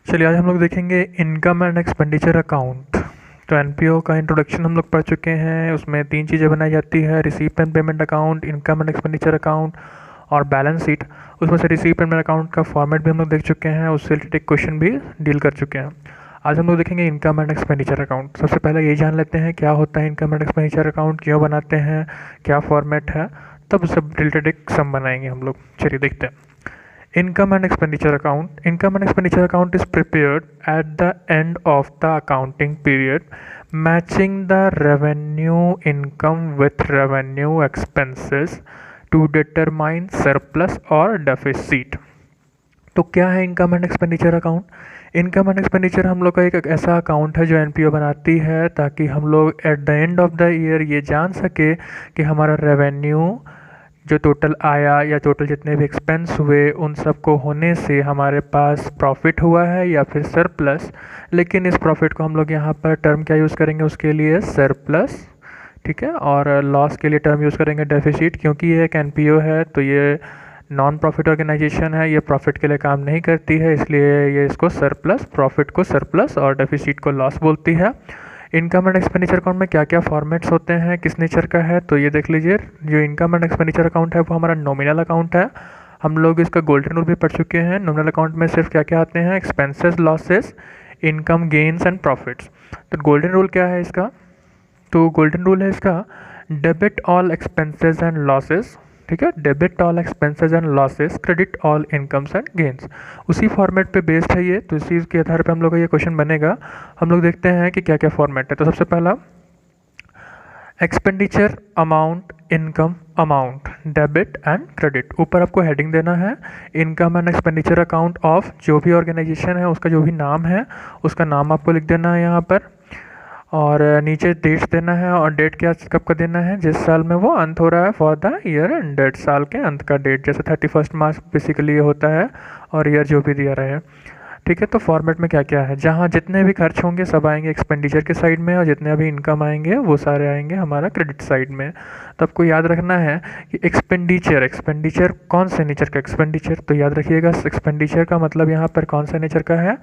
चलिए आज हम लोग देखेंगे इनकम एंड एक्सपेंडिचर अकाउंट। तो एनपीओ का इंट्रोडक्शन हम लोग पढ़ चुके हैं। उसमें तीन चीज़ें बनाई जाती है, receipt and payment account, income and expenditure account और बैलेंस शीट। उसमें से रिसीप्ट एंड पेमेंट अकाउंट का फॉर्मेट भी हम लोग देख चुके हैं, उससे रिलेटेड क्वेश्चन भी डील कर चुके हैं। आज हम लोग देखेंगे इनकम एंड एक्सपेंडिचर अकाउंट। सबसे पहले ये जान लेते हैं क्या होता है इनकम एंड एक्सपेंडिचर अकाउंट, क्यों बनाते हैं, क्या फॉर्मेट है, तब सब रिलेटेड एक सम बनाएंगे हम लोग। चलिए देखते हैं। Income and expenditure account. Income and expenditure account is prepared at the end of the accounting period, matching the revenue income with revenue expenses to determine surplus or deficit. तो क्या है income and expenditure account? Income and expenditure हम लोग का एक ऐसा account है जो एनपीओ बनाती है ताकि हम लोग at the end of the year ये जान सके कि हमारा रेवेन्यू जो टोटल आया या टोटल जितने भी एक्सपेंस हुए उन सब को होने से हमारे पास प्रॉफिट हुआ है या फिर सरप्लस। लेकिन इस प्रॉफिट को हम लोग यहाँ पर टर्म क्या यूज़ करेंगे, उसके लिए सरप्लस, ठीक है। और लॉस के लिए टर्म यूज़ करेंगे डेफिसिट, क्योंकि ये एक एनपीओ है तो ये नॉन प्रॉफिट ऑर्गेनाइजेशन है, ये प्रॉफिट के लिए काम नहीं करती है, इसलिए ये इसको सरप्लस, प्रॉफिट को सरप्लस और डेफिसिट को लॉस बोलती है। इनकम एंड एक्सपेंडिचर अकाउंट में क्या क्या फॉर्मेट्स होते हैं, किस नेचर का है, तो ये देख लीजिए। जो इनकम एंड एक्सपेंडिचर अकाउंट है वो हमारा नॉमिनल अकाउंट है। हम लोग इसका गोल्डन रूल भी पढ़ चुके हैं। नॉमिनल अकाउंट में सिर्फ क्या क्या आते हैं, expenses, losses, income, gains and profits. तो गोल्डन रूल क्या है इसका? तो गोल्डन रूल है इसका debit all expenses and losses, ठीक है। Debit all expenses and losses, credit all incomes and gains. उसी फॉर्मेट पे बेस्ड है ये, तो इसी के आधार पे हम लोग का ये क्वेश्चन बनेगा। हम लोग देखते हैं कि क्या क्या फॉर्मेट है। तो सबसे पहला expenditure amount, income amount, debit and credit. ऊपर आपको हेडिंग देना है income and expenditure account of जो भी ऑर्गेनाइजेशन है, उसका जो भी नाम है उसका नाम आपको लिख देना है यहाँ पर, और नीचे डेट देना है। और डेट क्या कब का देना है, जिस साल में वो अंत हो रहा है, for the year end date, साल के अंत का डेट, जैसे 31 मार्च बेसिकली ये होता है, और ईयर जो भी दिया रहे, ठीक है। तो फॉर्मेट में क्या क्या है, जहाँ जितने भी खर्च होंगे सब आएंगे एक्सपेंडिचर के साइड में, और जितने भी इनकम आएंगे वो सारे आएंगे हमारा क्रेडिट साइड में। तो आपको याद रखना है कि एक्सपेंडिचर, एक्सपेंडिचर कौन से नेचर का एक्सपेंडिचर, तो याद रखिएगा एक्सपेंडिचर का मतलब यहाँ पर कौन सा नेचर का है,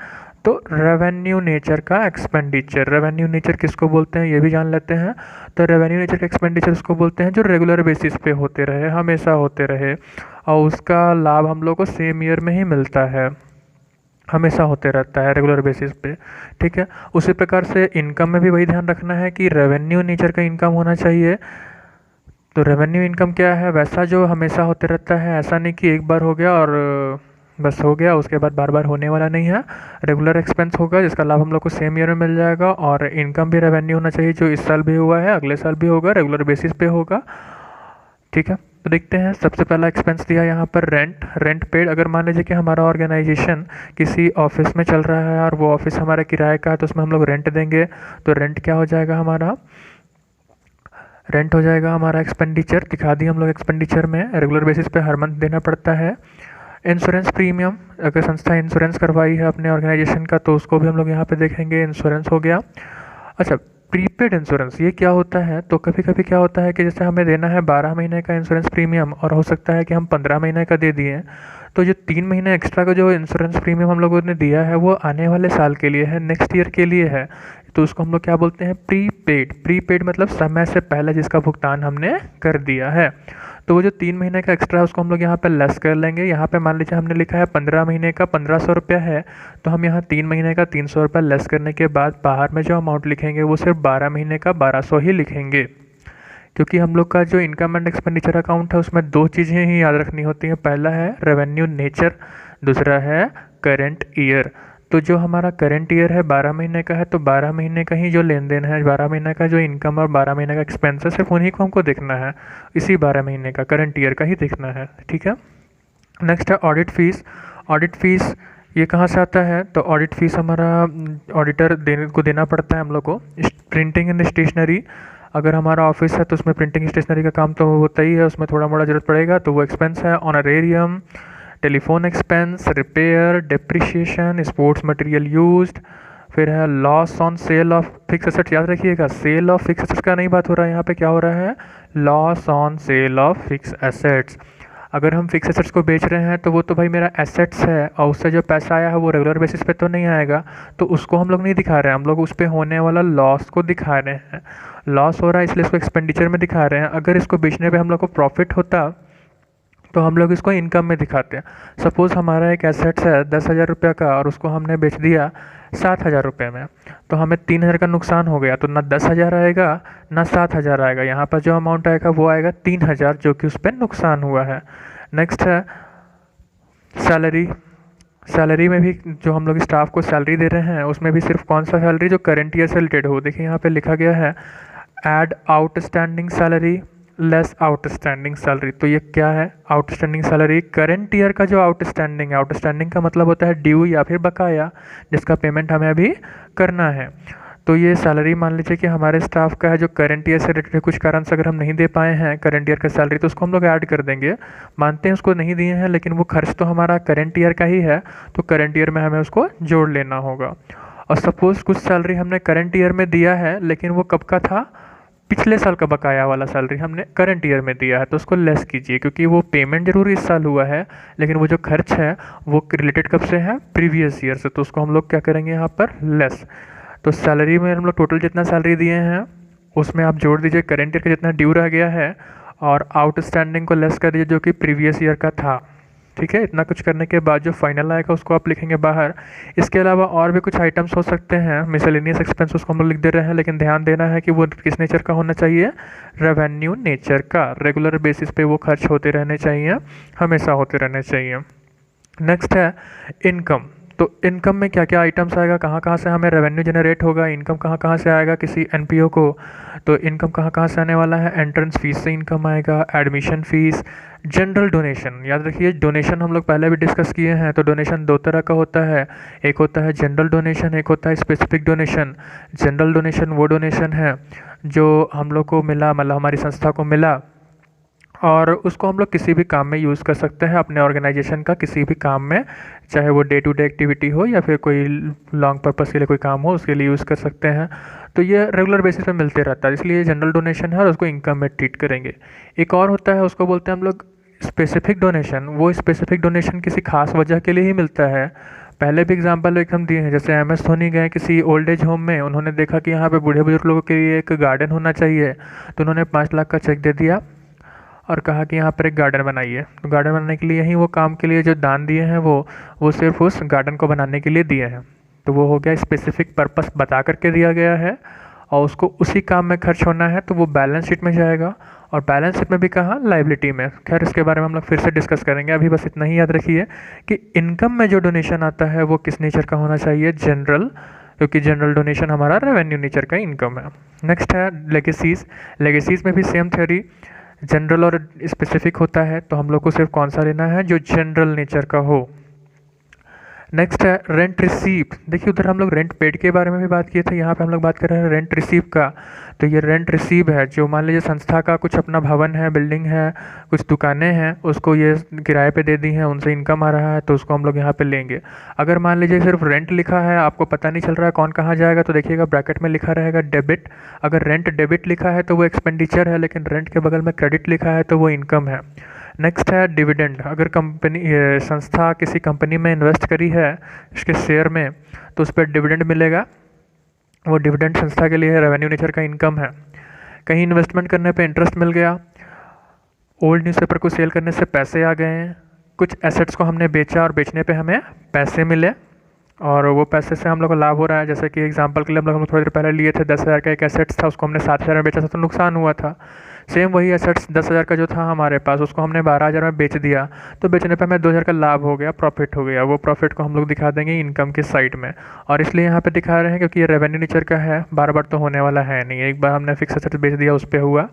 तो रेवेन्यू नेचर का एक्सपेंडिचर। रेवेन्यू नेचर किसको बोलते हैं ये भी जान लेते हैं। तो रेवेन्यू नेचर का एक्सपेंडिचर उसको बोलते हैं जो रेगुलर बेसिस पे होते रहे, हमेशा होते रहे, और उसका लाभ हम लोग को सेम ईयर में ही मिलता है, हमेशा होते रहता है रेगुलर बेसिस पे, ठीक है। उसी प्रकार से इनकम में भी वही ध्यान रखना है कि रेवेन्यू नेचर का इनकम होना चाहिए। तो रेवेन्यू इनकम क्या है, वैसा जो हमेशा होते रहता है, ऐसा नहीं कि एक बार हो गया और बस हो गया, उसके बाद बार बार होने वाला नहीं है। रेगुलर एक्सपेंस होगा जिसका लाभ हम लोग को सेम ईयर में मिल जाएगा, और इनकम भी रेवेन्यू होना चाहिए जो इस साल भी हुआ है, अगले साल भी होगा, रेगुलर बेसिस पे होगा, ठीक है। तो देखते हैं, सबसे पहला एक्सपेंस दिया यहाँ पर रेंट, रेंट पेड। अगर मान लीजिए कि हमारा ऑर्गेनाइजेशन किसी ऑफिस में चल रहा है और वो ऑफिस हमारा किराए का है, तो उसमें हम लोग रेंट देंगे, तो रेंट क्या हो जाएगा हमारा, रेंट हो जाएगा हमारा एक्सपेंडिचर। दिखा दिए हम लोग एक्सपेंडिचर में, रेगुलर बेसिस पे हर मंथ देना पड़ता है। इंश्योरेंस प्रीमियम, अगर संस्था इंश्योरेंस करवाई है अपने ऑर्गेनाइजेशन का तो उसको भी हम लोग यहाँ पे देखेंगे, इंश्योरेंस हो गया। अच्छा, प्रीपेड इंश्योरेंस ये क्या होता है, तो कभी कभी क्या होता है कि जैसे हमें देना है 12 महीने का इंश्योरेंस प्रीमियम, और हो सकता है कि हम 15 महीने का दे दिए, तो जो 3 महीने एक्स्ट्रा का जो इंश्योरेंस प्रीमियम हम लोगों ने दिया है वो आने वाले साल के लिए है, नेक्स्ट ईयर के लिए है, तो उसको हम लोग क्या बोलते हैं, प्रीपेड। प्रीपेड मतलब समय से पहले जिसका भुगतान हमने कर दिया है। तो वो जो 3 महीने का एक्स्ट्रा है उसको हम लोग यहाँ पे लेस कर लेंगे। यहाँ पे मान लीजिए हमने लिखा है 15 महीने का 1500 रुपया है, तो हम यहाँ 3 महीने का 300 रुपया लेस करने के बाद बाहर में जो अमाउंट लिखेंगे वो सिर्फ 12 महीने का 1200 ही लिखेंगे, क्योंकि हम लोग का जो इनकम एंड एक्सपेंडिचर अकाउंट है उसमें दो चीज़ें ही याद रखनी होती हैं। पहला है रेवेन्यू नेचर, दूसरा है करेंट ईयर। तो जो हमारा करेंट ईयर है 12 महीने का है, तो 12 महीने का ही जो लेन देन है, 12 महीने का जो इनकम और 12 महीने का एक्सपेंस है, सिर्फ उन्हीं को हमको देखना है, इसी 12 महीने का करेंट ईयर का ही देखना है, ठीक है। नेक्स्ट है ऑडिट फीस। ऑडिट फीस ये कहाँ से आता है, तो ऑडिट फीस हमारा ऑडिटर देना पड़ता है हम लोग को। प्रिंटिंग एंड स्टेशनरी, अगर हमारा ऑफिस है तो उसमें प्रिंटिंग स्टेशनरी का काम तो होता ही है, उसमें थोड़ा मोड़ा जरूरत पड़ेगा, तो वो एक्सपेंस है। Honorarium, telephone expense, repair, depreciation, sports material used, फिर है loss on sale of fix assets. याद रखिएगा सेल ऑफ फिक्स एसेट्स का नहीं बात हो रहा है यहाँ पे, क्या हो रहा है, loss on sale of fix assets. अगर हम फिक्स एसेट्स को बेच रहे हैं तो वो तो भाई मेरा एसेट्स है, और उससे जो पैसा आया है वो रेगुलर बेसिस पे तो नहीं आएगा, तो उसको हम लोग नहीं दिखा रहे हैं, हम लोग उस पर होने वाला लॉस को दिखा रहे हैं। लॉस हो रहा है इसलिए इसको एक्सपेंडिचर में दिखा रहे हैं। अगर इसको बेचने पे हम लोग को प्रॉफिट होता तो हम लोग इसको इनकम में दिखाते हैं। सपोज़ हमारा एक एसेट्स है 10,000 रुपये का और उसको हमने बेच दिया 7,000 रुपये में, तो हमें 3,000 का नुकसान हो गया, तो ना 10,000 आएगा ना 7,000 आएगा, यहाँ पर जो अमाउंट आएगा वो आएगा 3,000, जो कि उस पर नुकसान हुआ है। नेक्स्ट है सैलरी। सैलरी में भी जो हम लोग स्टाफ को सैलरी दे रहे हैं उसमें भी सिर्फ कौन सा सैलरी जो करंट ईयर से रिलेटेड हो। देखिए यहाँ पे लिखा गया है add outstanding salary less outstanding salary. तो ये क्या है आउटस्टैंडिंग सैलरी? करंट ईयर का जो आउटस्टैंडिंग है, आउटस्टैंडिंग का मतलब होता है ड्यू या फिर बकाया, जिसका पेमेंट हमें अभी करना है। तो ये सैलरी मान लीजिए कि हमारे स्टाफ का है जो करंट ईयर से रिलेटेड, कुछ कारण से अगर हम नहीं दे पाए हैं करंट ईयर का सैलरी तो उसको हम लोग ऐड कर देंगे। मानते हैं उसको नहीं दिए हैं लेकिन वो खर्च तो हमारा करंट ईयर का ही है, तो करंट ईयर में हमें उसको जोड़ लेना होगा। और सपोज़ कुछ सैलरी हमने करंट ईयर में दिया है लेकिन वो कब का था, पिछले साल का बकाया वाला सैलरी हमने करंट ईयर में दिया है, तो उसको लेस कीजिए, क्योंकि वो पेमेंट जरूर इस साल हुआ है लेकिन वो जो खर्च है वो रिलेटेड कब से है, प्रीवियस ईयर से, तो उसको हम लोग क्या करेंगे यहाँ पर लेस। तो सैलरी में हम लोग टोटल जितना सैलरी दिए हैं उसमें आप जोड़ दीजिए करंट ईयर का जितना ड्यू रह गया है और आउटस्टैंडिंग को लेस कर दीजिए जो कि प्रीवियस ईयर का था। ठीक है, इतना कुछ करने के बाद जो फाइनल आएगा उसको आप लिखेंगे बाहर। इसके अलावा और भी कुछ आइटम्स हो सकते हैं, मिसलेनियस एक्सपेंस उसको हम लोग लिख दे रहे हैं, लेकिन ध्यान देना है कि वो किस नेचर का होना चाहिए, रेवेन्यू नेचर का। रेगुलर बेसिस पे वो खर्च होते रहने चाहिए, हमेशा होते रहने चाहिए। नेक्स्ट है इनकम। तो इनकम में क्या क्या आइटम्स आएगा, कहाँ कहाँ से हमें रेवेन्यू जनरेट होगा, इनकम कहाँ कहाँ से आएगा किसी एनपीओ को, तो इनकम कहाँ कहाँ से आने वाला है, एंट्रेंस फीस से इनकम आएगा, एडमिशन फीस, जनरल डोनेशन। याद रखिए डोनेशन हम लोग पहले भी डिस्कस किए हैं, तो डोनेशन दो तरह का होता है, एक होता है जनरल डोनेशन, एक होता है स्पेसिफिक डोनेशन। जनरल डोनेशन वो डोनेशन है जो हम लोग को मिला, मतलब हमारी संस्था को मिला, और उसको हम लोग किसी भी काम में यूज़ कर सकते हैं, अपने ऑर्गेनाइजेशन का किसी भी काम में, चाहे वो डे टू डे एक्टिविटी हो या फिर कोई लॉन्ग पर्पस के लिए कोई काम हो उसके लिए यूज़ कर सकते हैं। तो ये रेगुलर बेसिस पे मिलते रहता है, इसलिए जनरल डोनेशन है और उसको इनकम में ट्रीट करेंगे। एक और होता है उसको बोलते हैं हम लोग स्पेसिफिक डोनेशन। वो स्पेसिफिक डोनेशन किसी खास वजह के लिए ही मिलता है। पहले भी एग्जांपल एक हम दिए हैं, जैसे MS धोनी गए किसी ओल्ड एज होम में, उन्होंने देखा कि यहाँ पे बूढ़े बुजुर्ग लोगों के लिए एक गार्डन होना चाहिए, तो उन्होंने 5 लाख का चेक दे दिया और कहा कि यहाँ पर एक गार्डन बनाइए। तो गार्डन बनाने के लिए यही वो काम के लिए जो दान दिए हैं वो सिर्फ उस गार्डन को बनाने के लिए दिए हैं, तो वो हो गया स्पेसिफिक पर्पस बता करके दिया गया है और उसको उसी काम में खर्च होना है, तो वो बैलेंस शीट में जाएगा। और बैलेंस शीट में भी कहाँ, लाइबिलिटी में। खैर इसके बारे में हम लोग फिर से डिस्कस करेंगे, अभी बस इतना ही याद रखिए कि इनकम में जो डोनेशन आता है वो किस नेचर का होना चाहिए, जनरल, क्योंकि जनरल डोनेशन हमारा रेवेन्यू नेचर का इनकम है। नेक्स्ट है लेगेसीज। लेगेसीज में भी सेम थ्योरी, जनरल और स्पेसिफिक होता है, तो हम लोग को सिर्फ कौन सा लेना है, जो जनरल नेचर का हो। नेक्स्ट है रेंट रिसीव। देखिए उधर हम लोग रेंट पेड के बारे में भी बात किए थे, यहाँ पे हम लोग बात कर रहे हैं रेंट रिसीव का। तो ये रेंट रिसीव है जो मान लीजिए संस्था का कुछ अपना भवन है, बिल्डिंग है, कुछ दुकानें हैं, उसको ये किराए पे दे दी हैं, उनसे इनकम आ रहा है, तो उसको हम लोग यहाँ पे लेंगे। अगर मान लीजिए सिर्फ रेंट लिखा है, आपको पता नहीं चल रहा है कौन कहाँ जाएगा, तो देखिएगा ब्रैकेट में लिखा रहेगा डेबिट। अगर रेंट डेबिट लिखा है तो वो एक्सपेंडिचर है, लेकिन रेंट के बगल में क्रेडिट लिखा है तो वो इनकम है। नेक्स्ट है डिविडेंड। अगर कंपनी संस्था किसी कंपनी में इन्वेस्ट करी है इसके शेयर में, तो उस पर डिविडेंड मिलेगा, वो डिविडेंड संस्था के लिए रेवेन्यू नेचर का इनकम है। कहीं इन्वेस्टमेंट करने पे इंटरेस्ट मिल गया, ओल्ड न्यूज़पेपर को सेल करने से पैसे आ गए हैं, कुछ एसेट्स को हमने बेचा और बेचने पे हमें पैसे मिले और वो पैसे से हम लोग को लाभ हो रहा है। जैसे कि एग्जांपल के लिए हम लोग थोड़ी देर पहले लिए थे 10,000 का एक एसेट्स था, उसको हमने 7,000 में बेचा था तो नुकसान हुआ था। सेम वही एसेट्स 10,000 का जो था हमारे पास, उसको हमने 12,000 में बेच दिया, तो बेचने पे हमें 2,000 का लाभ हो गया, प्रॉफिट हो गया। वो प्रॉफिट को हम लोग दिखा देंगे इनकम के साइड में, और इसलिए यहाँ पे दिखा रहे हैं क्योंकि ये रेवेन्यू नेचर का है, बार बार तो होने वाला है नहीं, एक बार हमने फिक्स एसेट्स बेच दिया उस पर हुआ,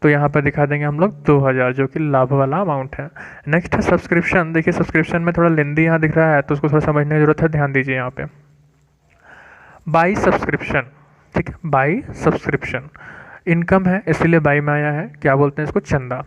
तो यहाँ पर दिखा देंगे हम लोग 2,000 जो कि लाभ वाला अमाउंट है। नेक्स्ट है सब्सक्रिप्शन। देखिए सब्सक्रिप्शन में थोड़ा लेंदी यहाँ दिख रहा है, तो उसको थोड़ा समझने की जरूरत है, ध्यान दीजिए यहाँ पे। बाई सब्सक्रिप्शन, ठीक है, बाई सब्सक्रिप्शन इनकम है इसलिए बाई में आया है, क्या बोलते हैं इसको, चंदा।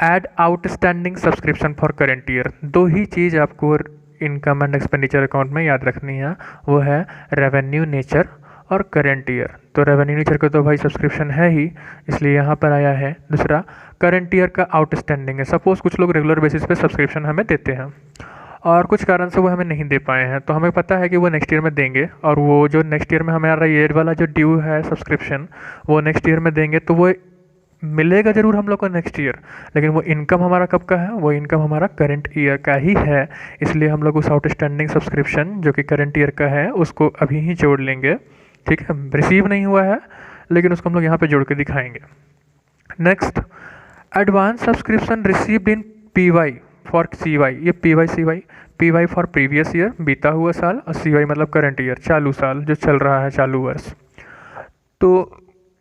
Add outstanding subscription for current year. दो ही चीज़ आपको इनकम एंड एक्सपेंडिचर अकाउंट में याद रखनी है, वो है रेवेन्यू नेचर और करेंट ईयर। तो रेवेन्यू नेचर का तो भाई सब्सक्रिप्शन है ही, इसलिए यहाँ पर आया है। दूसरा करेंट ईयर का आउटस्टैंडिंग है। सपोज़ कुछ लोग रेगुलर बेसिस पे सब्सक्रिप्शन हमें देते हैं और कुछ कारण से वो हमें नहीं दे पाए हैं, तो हमें पता है कि वो नेक्स्ट ईयर में देंगे, और वो जो नेक्स्ट ईयर में हमारा ईयर वाला जो ड्यू है सब्सक्रिप्शन वो नेक्स्ट ईयर में देंगे, तो वो मिलेगा ज़रूर हम लोग को नेक्स्ट ईयर, लेकिन वो इनकम हमारा कब का है, वो इनकम हमारा करंट ईयर का ही है। इसलिए हम लोग उस आउटस्टैंडिंग सब्सक्रिप्शन जो कि करंट ईयर का है उसको अभी ही जोड़ लेंगे। ठीक है, रिसीव नहीं हुआ है लेकिन उसको हम लोग यहाँ पे जोड़ के दिखाएंगे। Next, advance subscription received in P for C Y. ये P Y for previous year, बीता हुआ साल, और सी वाई मतलब करंट ईयर, चालू साल जो चल रहा है, चालू वर्ष। तो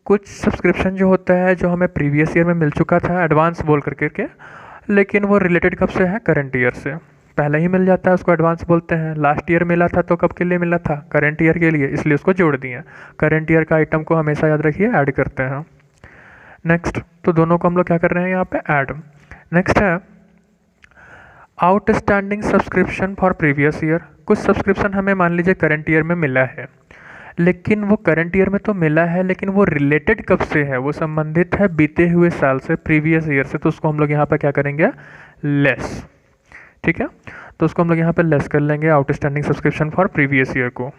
कुछ सब्सक्रिप्शन जो होता है जो हमें प्रीवियस ईयर में मिल चुका था एडवांस बोल करके लेकिन वो रिलेटेड कब से है, करंट ईयर से। पहले ही मिल जाता है उसको एडवांस बोलते हैं। लास्ट ईयर मिला था तो कब के लिए मिला था, करंट ईयर के लिए, इसलिए उसको जोड़ दिए। करंट ईयर का आइटम को हमेशा याद रखिए, ऐड करते हैं। नेक्स्ट, तो दोनों को हम लोग क्या कर रहे हैं यहाँ पे, ऐड। नेक्स्ट है outstanding subscription for previous year. कुछ सब्सक्रिप्शन हमें मान लीजिए करंट ईयर में मिला है, लेकिन वो करंट ईयर में तो मिला है लेकिन वो रिलेटेड कब से है, वो संबंधित है बीते हुए साल से, प्रीवियस ईयर से, तो उसको हम लोग यहाँ पे क्या करेंगे, लेस। ठीक है, तो उसको हम लोग यहाँ पे लेस कर लेंगे outstanding subscription for previous year को।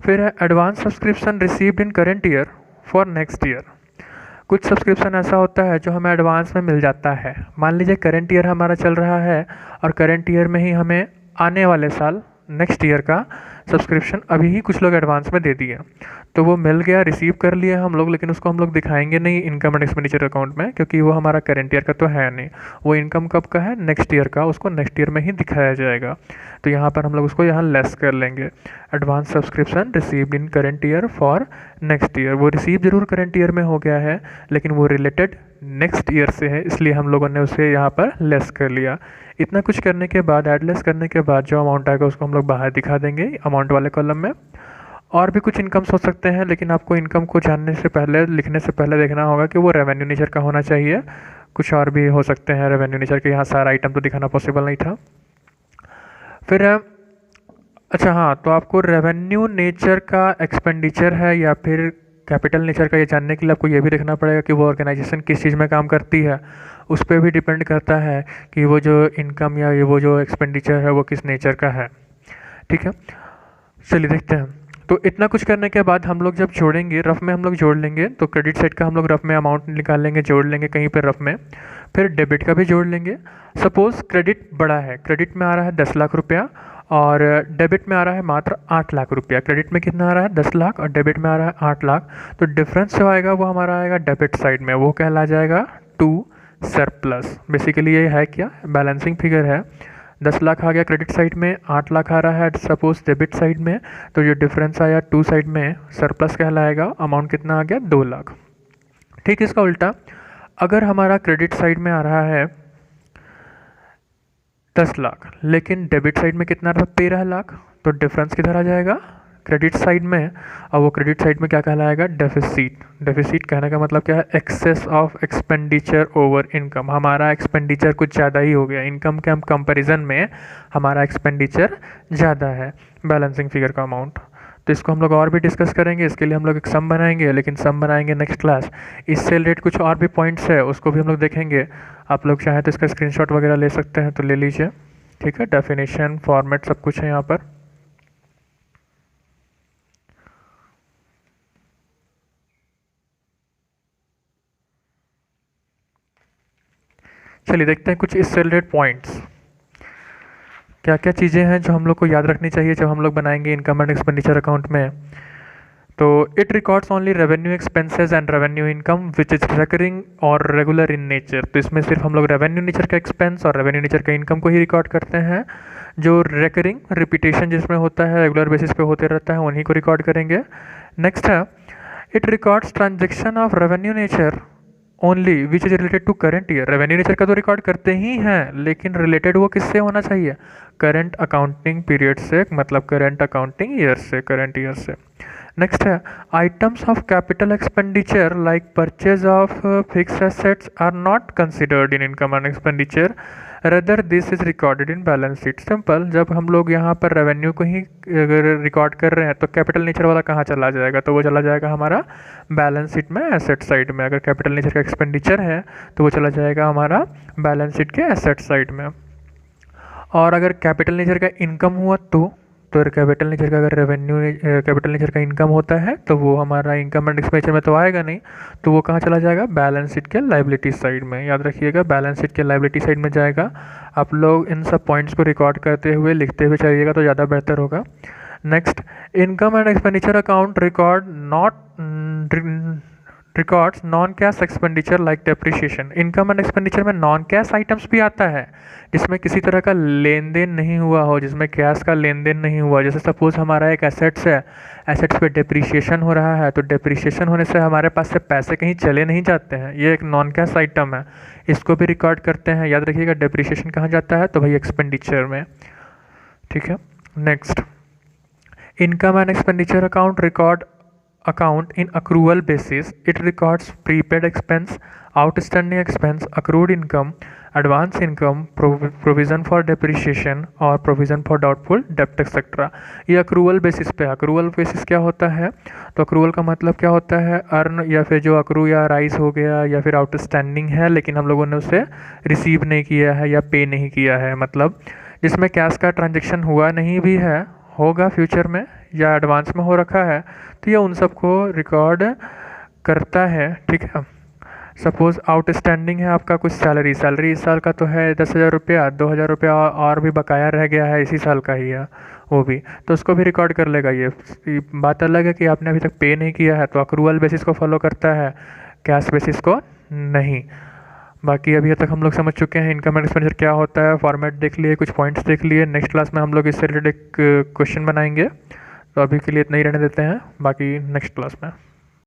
फिर है advance subscription received in current year for next year. कुछ सब्सक्रिप्शन ऐसा होता है जो हमें एडवांस में मिल जाता है। मान लीजिए करंट ईयर हमारा चल रहा है और करंट ईयर में ही हमें आने वाले साल नेक्स्ट ईयर का सब्सक्रिप्शन अभी ही कुछ लोग एडवांस में दे दिए, तो वो मिल गया, रिसीव कर लिया हम लोग, लेकिन उसको हम लोग दिखाएंगे नहीं इनकम एंड एक्सपेंडिचर अकाउंट में, क्योंकि वो हमारा करंट ईयर का तो है नहीं। वो इनकम कब का है, नेक्स्ट ईयर का, उसको नेक्स्ट ईयर में ही दिखाया जाएगा। तो यहाँ पर हम लोग उसको यहाँ लेस कर लेंगे। Advance subscription received in current year for next year. वो रिसीव जरूर करंट ईयर में हो गया है लेकिन वो रिलेटेड नेक्स्ट ईयर से है, इसलिए हम लोगों ने उसे यहाँ पर लेस कर लिया। इतना कुछ करने के बाद, ऐड लेस करने के बाद जो अमाउंट आएगा उसको हम लोग बाहर दिखा देंगे अमाउंट वाले कॉलम में। और भी कुछ इनकम्स हो सकते हैं, लेकिन आपको इनकम को जानने से पहले, लिखने से पहले देखना होगा कि वो रेवेन्यू नेचर का होना चाहिए। कुछ और भी हो सकते हैं रेवेन्यू नेचर के, यहाँ सारा आइटम तो दिखाना पॉसिबल नहीं था। फिर अच्छा हाँ, तो आपको रेवेन्यू नेचर का एक्सपेंडिचर है या फिर कैपिटल नेचर का, ये जानने के लिए आपको ये भी देखना पड़ेगा कि वो ऑर्गेनाइजेशन किस चीज़ में काम करती है। उस पर भी डिपेंड करता है कि वो जो इनकम या ये वो जो एक्सपेंडिचर है वो किस नेचर का है। ठीक है, चलिए देखते हैं। तो इतना कुछ करने के बाद हम लोग जब जोड़ेंगे, रफ में हम लोग जोड़ लेंगे, तो क्रेडिट साइड का हम लोग रफ में अमाउंट निकाल लेंगे, जोड़ लेंगे कहीं पर रफ में। फिर डेबिट का भी जोड़ लेंगे। सपोज़ क्रेडिट बड़ा है, क्रेडिट में आ रहा है 10 लाख रुपया और डेबिट में आ रहा है मात्र 8 लाख रुपया। क्रेडिट में कितना आ रहा है, 10 लाख, और डेबिट में आ रहा है 8 लाख। तो डिफरेंस जो आएगा वो हमारा आएगा डेबिट साइड में, वो कहला जाएगा टू सरप्लस। बेसिकली ये है क्या, बैलेंसिंग फिगर है। 10 लाख आ गया क्रेडिट साइड में, 8 लाख आ रहा है सपोज डेबिट साइड में, तो जो डिफरेंस आया टू साइड में सरप्लस कहलाएगा। अमाउंट कितना आ गया, 2 लाख। ठीक, इसका उल्टा अगर हमारा क्रेडिट साइड में आ रहा है 10 लाख लेकिन डेबिट साइड में कितना रहा, 13 लाख, तो डिफरेंस किधर आ जाएगा, क्रेडिट साइड में। और वो क्रेडिट साइड में क्या कहलाएगा, डेफिसिट। डेफिसिट कहने का मतलब क्या है, excess of expenditure over income. हमारा एक्सपेंडिचर कुछ ज़्यादा ही हो गया, इनकम के हम कंपैरिजन में हमारा एक्सपेंडिचर ज़्यादा है, बैलेंसिंग फिगर का अमाउंट। तो इसको हम लोग और भी डिस्कस करेंगे, इसके लिए हम लोग एक सम बनाएंगे, लेकिन सम बनाएंगे नेक्स्ट क्लास। इससे रिलेटेड कुछ और भी पॉइंट्स है उसको भी हम लोग देखेंगे। आप लोग चाहें तो इसका स्क्रीनशॉट वगैरह ले सकते हैं, तो ले लीजिए। ठीक है, डेफिनेशन, फॉर्मेट सब कुछ है यहाँ पर। चलिए देखते हैं कुछ इससे रिलेटेड पॉइंट्स, क्या क्या चीज़ें हैं जो हम लोग को याद रखनी चाहिए जब हम लोग बनाएंगे इनकम एंड एक्सपेंडिचर अकाउंट में। तो it records only revenue expenses and revenue income which is recurring और रेगुलर इन नेचर। तो इसमें सिर्फ हम लोग रेवेन्यू नेचर का एक्सपेंस और रेवेन्यू नेचर का इनकम को ही रिकॉर्ड करते हैं। जो रिकरिंग, रिपीटेशन जिसमें होता है, रेगुलर बेसिस पे होते रहता है, उन्हीं को रिकॉर्ड करेंगे। नेक्स्ट है it records transaction of revenue nature only which is related to current year. Revenue nature का तो रिकॉर्ड करते ही हैं, लेकिन रिलेटेड वो किससे होना चाहिए, करंट अकाउंटिंग पीरियड से, मतलब करंट अकाउंटिंग ईयर से, करंट ईयर से। नेक्स्ट है items of capital expenditure like purchase of fix assets are not considered in income and expenditure rather this is recorded in balance sheet. Simple, जब हम लोग यहाँ पर रेवेन्यू को ही अगर रिकॉर्ड कर रहे हैं तो कैपिटल नेचर वाला कहाँ चला जाएगा, तो वो चला जाएगा हमारा बैलेंस शीट में एसेट साइड में। अगर कैपिटल नेचर का एक्सपेंडिचर है तो वो चला जाएगा हमारा बैलेंस शीट के एसेट साइड में। और अगर कैपिटल नेचर का इनकम हुआ तो कैपिटल नेचर का अगर रेवेन्यू कैपिटल नेचर का इनकम होता है तो वो हमारा इनकम एंड एक्सपेंडिचर में तो आएगा नहीं, तो वो कहाँ चला जाएगा, बैलेंस शीट के लायबिलिटी साइड में। याद रखिएगा, बैलेंस शीट के लायबिलिटी साइड में जाएगा। आप लोग इन सब पॉइंट्स को रिकॉर्ड करते हुए लिखते हुए चलिएगा तो ज़्यादा बेहतर होगा। Next, income and expenditure account records non cash expenditure like depreciation. Income and expenditure में नॉन कैश आइटम्स भी आता है जिसमें किसी तरह का लेन देन नहीं हुआ हो, जिसमें कैश का लेन देन नहीं हुआ। जैसे सपोज हमारा एक एसेट्स है, एसेट्स पे डेप्रिसिएशन हो रहा है, तो डेप्रिसिएशन होने से हमारे पास से पैसे कहीं चले नहीं जाते हैं, ये एक नॉन कैश आइटम है, इसको भी रिकॉर्ड करते हैं। याद रखिएगा, डेप्रिसिएशन कहाँ जाता है, तो भाई एक्सपेंडिचर में। ठीक है। Next, income and expenditure account record account in accrual basis. It records prepaid expense, outstanding expense, accrued income, advance income, provision for depreciation और provision for doubtful debt etc. ये accrual basis पे है। accrual basis क्या होता है, तो accrual का मतलब क्या होता है, अर्न या फिर जो accrue या राइज हो गया या फिर outstanding है लेकिन हम लोगों ने उसे रिसीव नहीं किया है या पे नहीं किया है, मतलब जिसमें कैश का ट्रांजेक्शन हुआ नहीं भी है, होगा फ्यूचर में या एडवांस में हो रखा है, तो ये उन सब को रिकॉर्ड करता है। ठीक है। सपोज़ आउटस्टैंडिंग है आपका कुछ सैलरी इस साल का तो है 10,000 रुपया, 2,000 रुपया और भी बकाया रह गया है, इसी साल का ही है वो भी, तो उसको भी रिकॉर्ड कर लेगा। ये बात अलग है कि आपने अभी तक पे नहीं किया है तो अक्रूवल बेसिस को फॉलो करता है, कैश बेसिस को नहीं। बाकी अभी तक हम लोग समझ चुके हैं इनकम एंड एक्सपेंडिचर क्या होता है, फॉर्मेट देख लिए, कुछ पॉइंट्स देख लिए। नेक्स्ट क्लास में हम लोग इससे रिलेटेड क्वेश्चन बनाएंगे, तो अभी के लिए इतना ही रहने देते हैं, बाकी नेक्स्ट क्लास में।